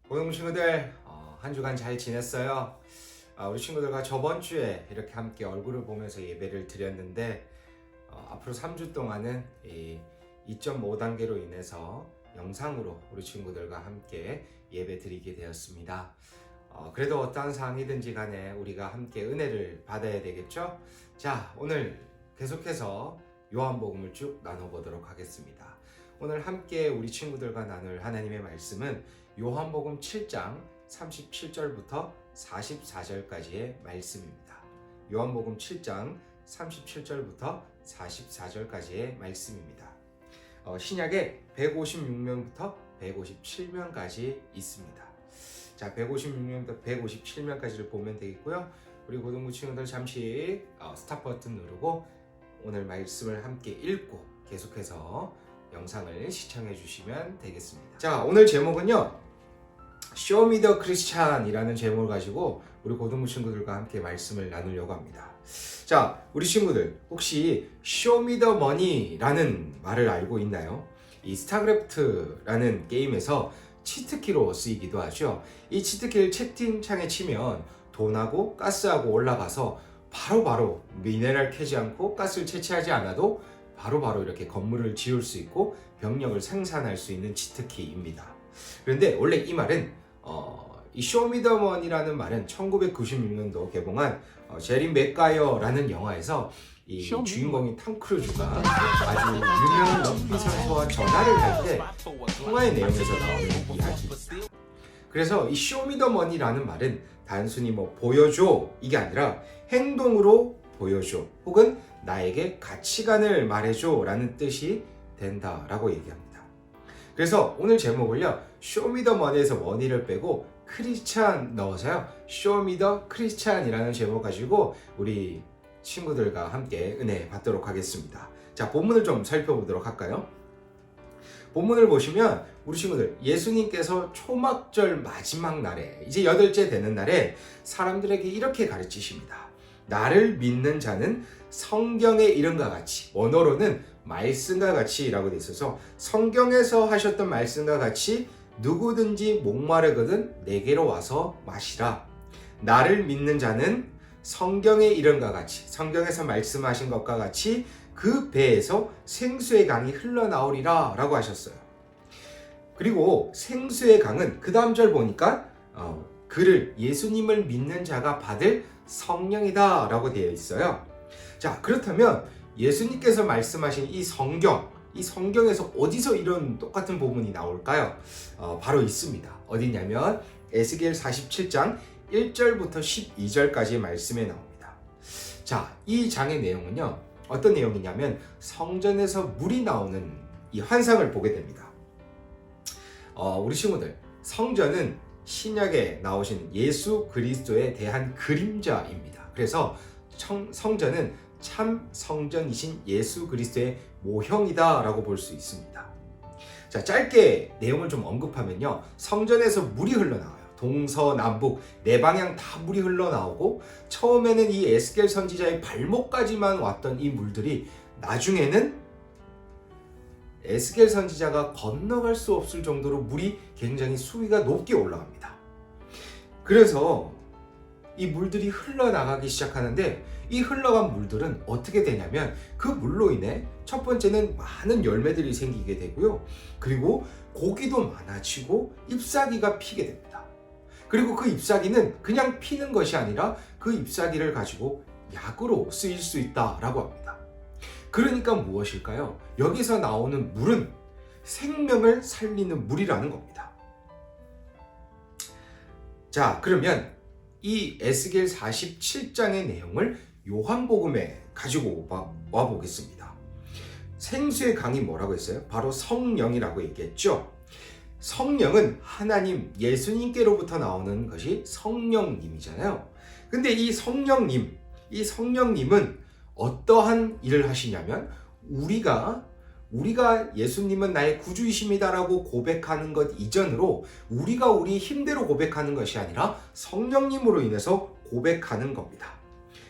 고등 친구들 한 주간 잘 지냈어요? 우리 친구들과 저번 주에 이렇게 함께 얼굴을 보면서 예배를 드렸는데 앞으로 3주 동안은 2.5단계로 인해서 영상으로 우리 친구들과 함께 예배 드리게 되었습니다. 그래도 어떠한 상황이든지 간에 우리가 함께 은혜를 받아야 되겠죠? 자, 오늘 계속해서 요한복음을 쭉 나눠보도록 하겠습니다. 오늘 함께 우리 친구들과 나눌 하나님의 말씀은 요한복음 7장 37절부터 44절까지의 말씀입니다. 요한복음 7장 37절부터 44절까지의 말씀입니다. 신약에 156명부터 157명까지 있습니다. 자, 156명부터 157명까지를 보면 되겠고요. 우리 고등부 친구들 잠시 스탑 버튼 누르고 오늘 말씀을 함께 읽고 계속해서 영상을 시청해 주시면 되겠습니다. 자, 오늘 제목은요, 쇼미더 크리스찬이라는 제목을 가지고 우리 고등부 친구들과 함께 말씀을 나누려고 합니다. 자, 우리 친구들 혹시 쇼미더 머니라는 말을 알고 있나요? 이 스타크래프트라는 게임에서 치트키로 쓰이기도 하죠. 이 치트키를 채팅창에 치면 돈하고 가스하고 올라가서 바로바로 미네랄 캐지 않고 가스를 채취하지 않아도 바로바로 이렇게 건물을 지을 수 있고 병력을 생산할 수 있는 치트키입니다. 그런데 원래 이 말은 이 쇼미더머니라는 말은 1996년도 개봉한 제리 맥가이어라는 영화에서 이 주인공인 톰 크루즈가 아주 유명한 럭비 선수와 전화를 할 때 통화의 내용에서 나오는 이야기입니다. 그래서 이 쇼미더머니라는 말은 단순히 보여줘 이게 아니라 행동으로 보여줘 혹은 나에게 가치관을 말해줘 라는 뜻이 된다라고 얘기합니다. 그래서 오늘 제목을요, 쇼미더머니에서 머니를 빼고 크리스찬 넣어서요, 쇼미더 크리스찬이라는 제목 가지고 우리 친구들과 함께 은혜 받도록 하겠습니다. 자, 본문을 좀 살펴보도록 할까요? 본문을 보시면 우리 친구들, 예수님께서 초막절 마지막 날에 이제 8째 되는 날에 사람들에게 이렇게 가르치십니다. 나를 믿는 자는 성경의 이름과 같이, 원어로는 말씀과 같이 라고 돼 있어서 성경에서 하셨던 말씀과 같이 누구든지 목마르거든 내게로 와서 마시라. 나를 믿는 자는 성경의 이름과 같이, 성경에서 말씀하신 것과 같이 그 배에서 생수의 강이 흘러나오리라 라고 하셨어요. 그리고 생수의 강은 그 다음 절 보니까 그를 예수님을 믿는 자가 받을 성령이다 라고 되어 있어요. 자, 그렇다면 예수님께서 말씀하신 이 성경에서 어디서 이런 똑같은 부분이 나올까요? 바로 있습니다. 어디냐면 에스겔 47장 1절부터 12절까지의 말씀에 나옵니다. 자, 이 장의 내용은요, 어떤 내용이냐면 성전에서 물이 나오는 이 환상을 보게 됩니다. 우리 친구들, 성전은 신약에 나오신 예수 그리스도에 대한 그림자입니다. 그래서 성전은 참 성전이신 예수 그리스도의 모형이다 라고 볼 수 있습니다. 자, 짧게 내용을 좀 언급하면요, 성전에서 물이 흘러나와요. 동서남북 네 방향 다 물이 흘러나오고, 처음에는 이 에스겔 선지자의 발목까지만 왔던 이 물들이 나중에는 에스겔 선지자가 건너갈 수 없을 정도로 물이 굉장히 수위가 높게 올라갑니다. 그래서 이 물들이 흘러나가기 시작하는데, 이 흘러간 물들은 어떻게 되냐면 그 물로 인해 첫 번째는 많은 열매들이 생기게 되고요, 그리고 고기도 많아지고 잎사귀가 피게 됩니다. 그리고 그 잎사귀는 그냥 피는 것이 아니라 그 잎사귀를 가지고 약으로 쓰일 수 있다라고 합니다. 그러니까 무엇일까요? 여기서 나오는 물은 생명을 살리는 물이라는 겁니다. 자, 그러면 이 에스겔 47장의 내용을 요한복음에 가지고 와 보겠습니다. 생수의 강이 뭐라고 했어요? 바로 성령이라고 얘기했죠. 성령은 하나님, 예수님께로부터 나오는 것이 성령님이잖아요. 근데 이 성령님은 어떠한 일을 하시냐면 우리가 예수님은 나의 구주이십니다라고 고백하는 것 이전으로 우리가 우리 힘대로 고백하는 것이 아니라 성령님으로 인해서 고백하는 겁니다.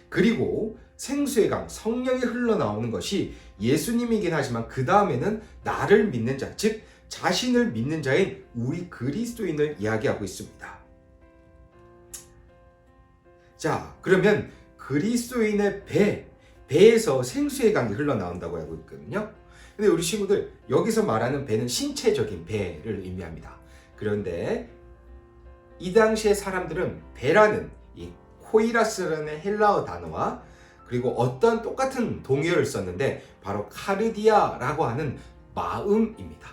그리고 생수의 강, 성령이 흘러나오는 것이 예수님이긴 하지만 그 다음에는 나를 믿는 자, 즉 자신을 믿는 자인 우리 그리스도인을 이야기하고 있습니다. 자, 그러면 그리스도인의 배에서 생수의 강이 흘러나온다고 하고 있거든요. 근데 우리 친구들, 여기서 말하는 배는 신체적인 배를 의미합니다. 그런데 이 당시의 사람들은 배라는 이 코이라스라는 헬라어 단어와 그리고 어떤 똑같은 동의어를 썼는데 바로 카르디아라고 하는 마음입니다.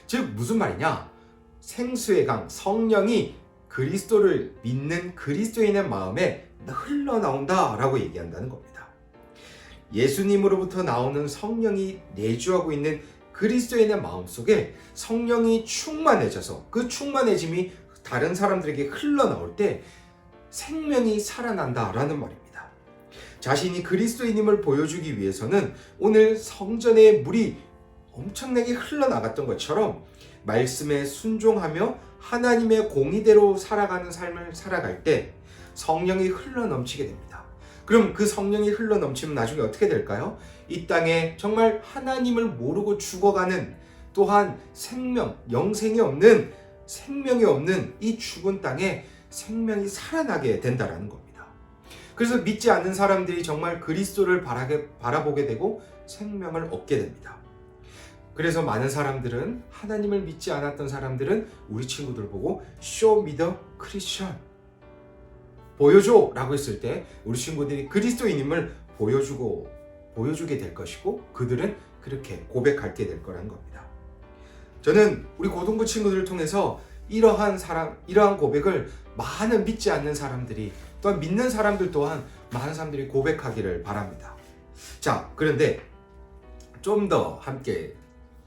즉 무슨 말이냐? 생수의 강, 성령이 그리스도를 믿는 그리스도인의 마음에 흘러나온다라고 얘기한다는 겁니다. 예수님으로부터 나오는 성령이 내주하고 있는 그리스도인의 마음속에 성령이 충만해져서 그 충만해짐이 다른 사람들에게 흘러나올 때 생명이 살아난다라는 말입니다. 자신이 그리스도인임을 보여주기 위해서는 오늘 성전에 물이 엄청나게 흘러나갔던 것처럼 말씀에 순종하며 하나님의 공의대로 살아가는 삶을 살아갈 때 성령이 흘러넘치게 됩니다. 그럼 그 성령이 흘러넘치면 나중에 어떻게 될까요? 이 땅에 정말 하나님을 모르고 죽어가는, 또한 영생이 없는, 생명이 없는 이 죽은 땅에 생명이 살아나게 된다는 겁니다. 그래서 믿지 않는 사람들이 정말 그리스도를 바라보게 되고 생명을 얻게 됩니다. 그래서 많은 사람들은, 하나님을 믿지 않았던 사람들은 우리 친구들 보고 Show me the Christian, 보여줘 라고 했을 때 우리 친구들이 그리스도인임을 보여주게 될 것이고 그들은 그렇게 고백하게 될 거라는 겁니다. 저는 우리 고등부 친구들을 통해서 이러한 고백을 많은 믿지 않는 사람들이, 또한 믿는 사람들 또한 많은 사람들이 고백하기를 바랍니다. 자, 그런데 좀 더 함께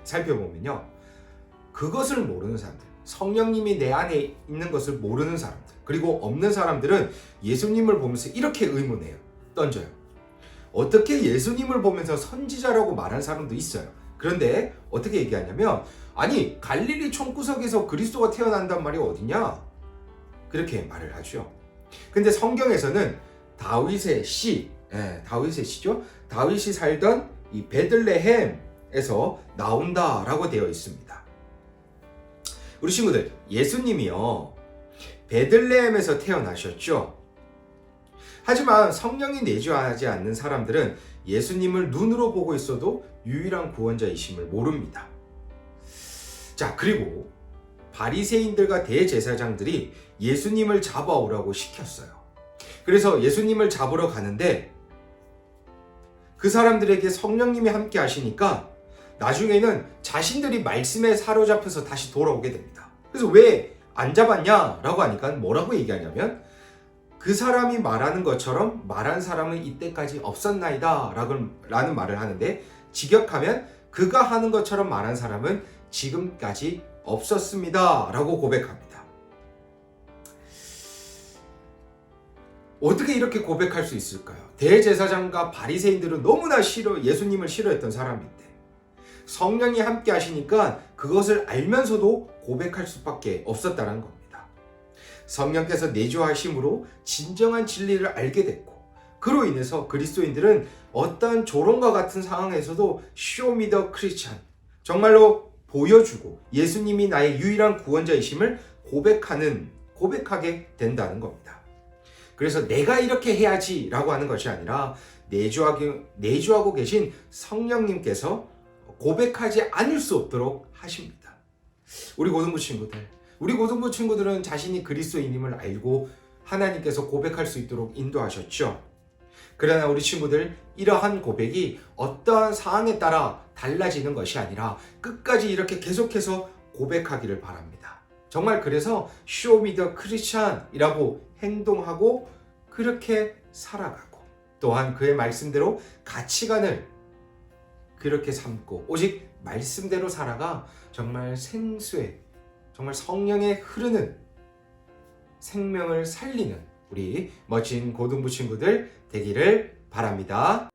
살펴보면요, 그것을 모르는 사람들, 성령님이 내 안에 있는 것을 모르는 사람들, 그리고 없는 사람들은 예수님을 보면서 이렇게 의문해요. 던져요. 어떻게 예수님을 보면서 선지자라고 말하는 사람도 있어요. 그런데 어떻게 얘기하냐면, 아니 갈릴리 총구석에서 그리스도가 태어난단 말이 어디냐? 그렇게 말을 하죠. 근데 성경에서는 다윗의 시죠. 다윗이 살던 이 베들레헴에서 나온다라고 되어 있습니다. 우리 친구들, 예수님이요 베들레헴에서 태어나셨죠. 하지만 성령이 내주하지 않는 사람들은 예수님을 눈으로 보고 있어도 유일한 구원자이심을 모릅니다. 자, 그리고 바리새인들과 대제사장들이 예수님을 잡아오라고 시켰어요. 그래서 예수님을 잡으러 가는데 그 사람들에게 성령님이 함께 하시니까 나중에는 자신들이 말씀에 사로잡혀서 다시 돌아오게 됩니다. 그래서 왜 안 잡았냐? 라고 하니까 뭐라고 얘기하냐면, 그 사람이 말하는 것처럼 말한 사람은 이때까지 없었나이다 라는 말을 하는데, 직역하면 그가 하는 것처럼 말한 사람은 지금까지 없었습니다 라고 고백합니다. 어떻게 이렇게 고백할 수 있을까요? 대제사장과 바리새인들은 너무나 예수님을 싫어했던 사람인데 성령이 함께 하시니까 그것을 알면서도 고백할 수밖에 없었다는 겁니다. 성령께서 내주하심으로 진정한 진리를 알게 됐고, 그로 인해서 그리스도인들은 어떠한 조롱과 같은 상황에서도 Show me the Christian, 정말로 보여주고 예수님이 나의 유일한 구원자이심을 고백하게 된다는 겁니다. 그래서 내가 이렇게 해야지 라고 하는 것이 아니라 내주하고 계신 성령님께서 고백하지 않을 수 없도록 하십니다. 우리 고등부 친구들은 자신이 그리스도인임을 알고 하나님께서 고백할 수 있도록 인도하셨죠. 그러나 우리 친구들, 이러한 고백이 어떠한 상황에 따라 달라지는 것이 아니라 끝까지 이렇게 계속해서 고백하기를 바랍니다. 정말 그래서 Show me the Christian 이라고 행동하고 그렇게 살아가고, 또한 그의 말씀대로 가치관을 그렇게 삼고 오직 말씀대로 살아가 정말 정말 성령에 흐르는 생명을 살리는 우리 멋진 고등부 친구들 되기를 바랍니다.